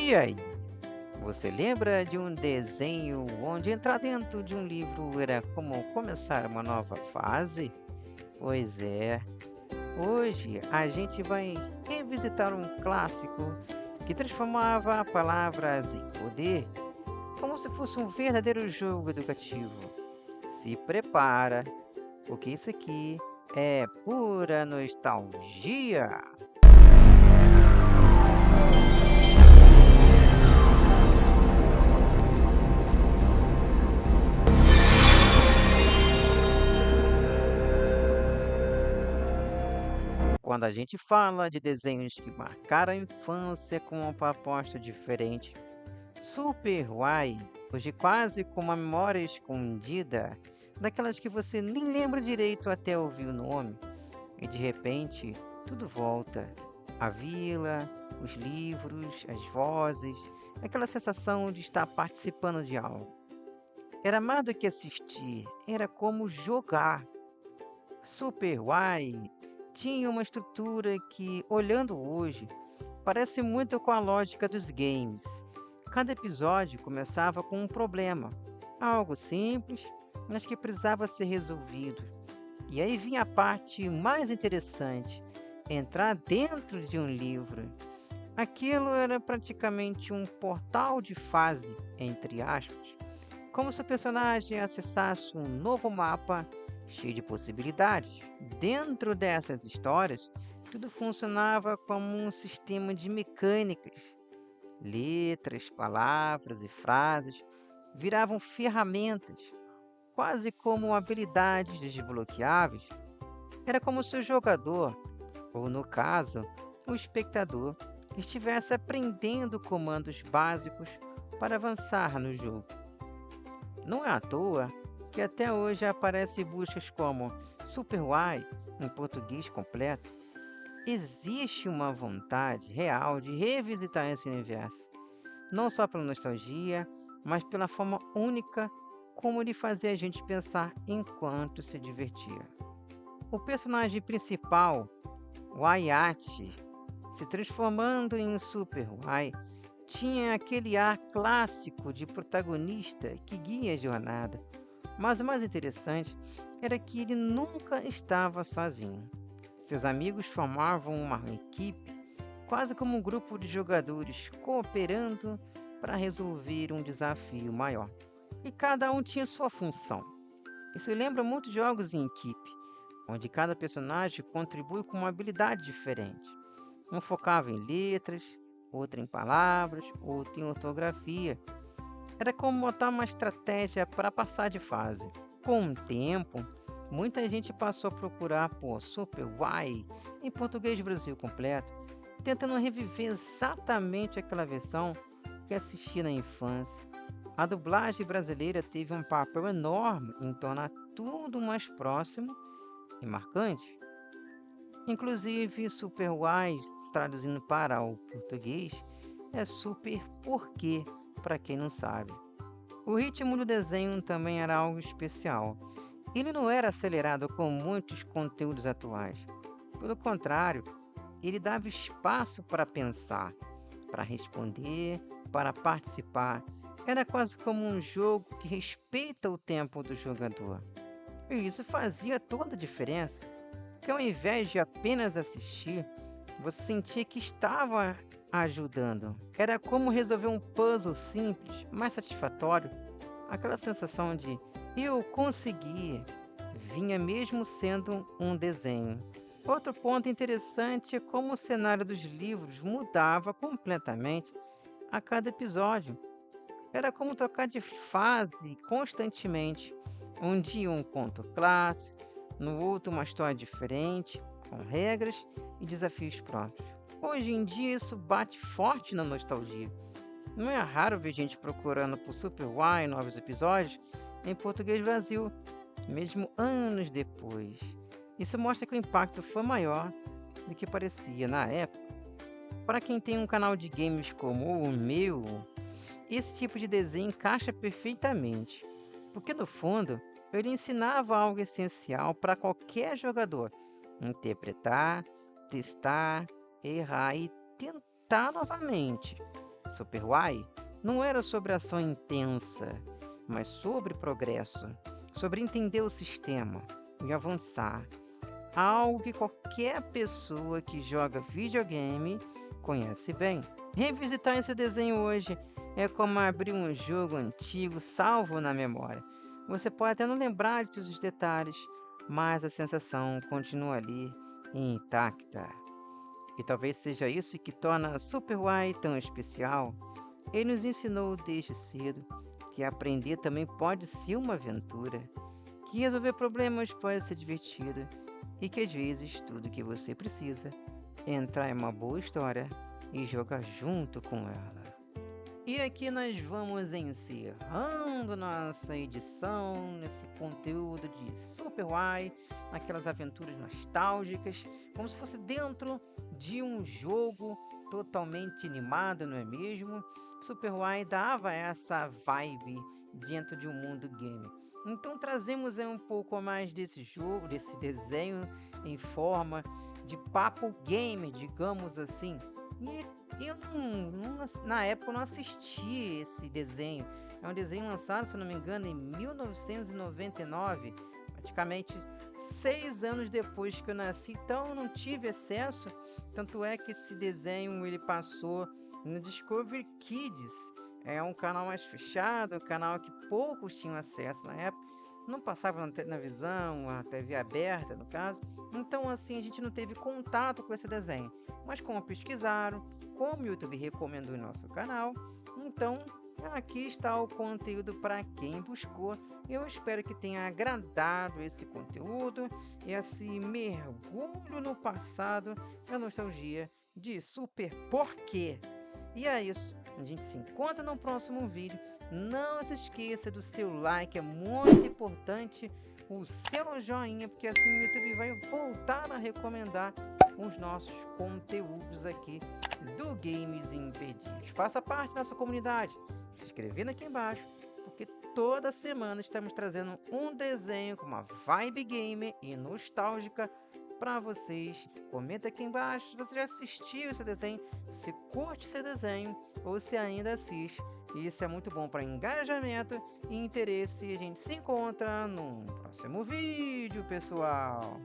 E aí, você lembra de um desenho onde entrar dentro de um livro era como começar uma nova fase? Pois é, hoje a gente vai revisitar um clássico que transformava palavras em poder, como se fosse um verdadeiro jogo educativo. Se prepara, porque isso aqui é pura nostalgia. Quando a gente fala de desenhos que marcaram a infância com uma proposta diferente, Super Why, hoje quase com uma memória escondida, daquelas que você nem lembra direito até ouvir o nome, e de repente tudo volta. A vila, os livros, as vozes, aquela sensação de estar participando de algo. Era mais do que assistir, era como jogar. Super Why tinha uma estrutura que, olhando hoje, parece muito com a lógica dos games. Cada episódio começava com um problema, algo simples, mas que precisava ser resolvido. E aí vinha a parte mais interessante: entrar dentro de um livro. Aquilo era praticamente um portal de fase, entre aspas, como se o personagem acessasse um novo mapa cheio de possibilidades. Dentro dessas histórias, tudo funcionava como um sistema de mecânicas. Letras, palavras e frases viravam ferramentas, quase como habilidades desbloqueáveis. Era como se o jogador, ou no caso, o espectador, estivesse aprendendo comandos básicos para avançar no jogo. Não é à toa que até hoje aparecem buscas como Super Why em português completo. Existe uma vontade real de revisitar esse universo, não só pela nostalgia, mas pela forma única como ele fazia a gente pensar enquanto se divertia. O personagem principal, Wyatt, se transformando em Super Why, tinha aquele ar clássico de protagonista que guia a jornada, mas o mais interessante era que ele nunca estava sozinho. Seus amigos formavam uma equipe, quase como um grupo de jogadores cooperando para resolver um desafio maior. E cada um tinha sua função. Isso lembra muito jogos em equipe, onde cada personagem contribui com uma habilidade diferente. Um focava em letras, outro em palavras, outro em ortografia. Era como montar uma estratégia para passar de fase. Com o tempo, muita gente passou a procurar por Super Why em português Brasil completo, tentando reviver exatamente aquela versão que assisti na infância. A dublagem brasileira teve um papel enorme em tornar tudo mais próximo e marcante. Inclusive, Super Why, traduzindo para o português, é super porquê, para quem não sabe. O ritmo do desenho também era algo especial. Ele não era acelerado como muitos conteúdos atuais. Pelo contrário, ele dava espaço para pensar, para responder, para participar. Era quase como um jogo que respeita o tempo do jogador. E isso fazia toda a diferença, porque ao invés de apenas assistir, você sentia que estava ajudando. Era como resolver um puzzle simples, mais satisfatório. Aquela sensação de eu consegui vinha mesmo sendo um desenho. Outro ponto interessante é como o cenário dos livros mudava completamente a cada episódio. Era como trocar de fase constantemente. Um dia um conto clássico, no outro uma história diferente, com regras e desafios próprios. Hoje em dia isso bate forte na nostalgia. Não é raro ver gente procurando por Super Why novos episódios em português Brasil, mesmo anos depois. Isso mostra que o impacto foi maior do que parecia na época. Para quem tem um canal de games como o meu, esse tipo de desenho encaixa perfeitamente, porque no fundo ele ensinava algo essencial para qualquer jogador: interpretar, testar, errar e tentar novamente. Super Why não era sobre ação intensa, mas sobre progresso, sobre entender o sistema e avançar. Algo que qualquer pessoa que joga videogame conhece bem. Revisitar esse desenho hoje é como abrir um jogo antigo salvo na memória. Você pode até não lembrar de todos os detalhes, mas a sensação continua ali intacta. E talvez seja isso que torna Super Why tão especial. Ele nos ensinou desde cedo que aprender também pode ser uma aventura, que resolver problemas pode ser divertido e que às vezes tudo que você precisa é entrar em uma boa história e jogar junto com ela. E aqui nós vamos encerrando nossa edição nesse conteúdo de Super Why, aquelas aventuras nostálgicas, como se fosse dentro de um jogo totalmente animado, não é mesmo? Super Why dava essa vibe dentro de um mundo game. Então trazemos um pouco mais desse jogo, desse desenho em forma de papo game, digamos assim. E eu na época eu não assisti esse desenho. É um desenho lançado, se eu não me engano, em 1999, praticamente 6 anos depois que eu nasci, então eu não tive acesso. Tanto é que esse desenho ele passou no Discovery Kids. É um canal mais fechado, um canal que poucos tinham acesso na época. Não passava na visão, a TV aberta, no caso. Então, assim, a gente não teve contato com esse desenho. Mas como pesquisaram, como o YouTube recomendou em nosso canal, então aqui está o conteúdo para quem buscou. Eu espero que tenha agradado esse conteúdo e esse mergulho no passado, a nostalgia de Super Porquê. E é isso, a gente se encontra no próximo vídeo. Não se esqueça do seu like, é muito importante o seu joinha, porque assim o YouTube vai voltar a recomendar os nossos conteúdos aqui do Games Imperdíveis. Faça parte da nossa comunidade, se inscrevendo aqui embaixo, porque toda semana estamos trazendo um desenho com uma vibe gamer e nostálgica para vocês. Comenta aqui embaixo se você já assistiu esse desenho, se curte esse desenho ou se ainda assiste. Isso é muito bom para engajamento e interesse. A gente se encontra no próximo vídeo, pessoal.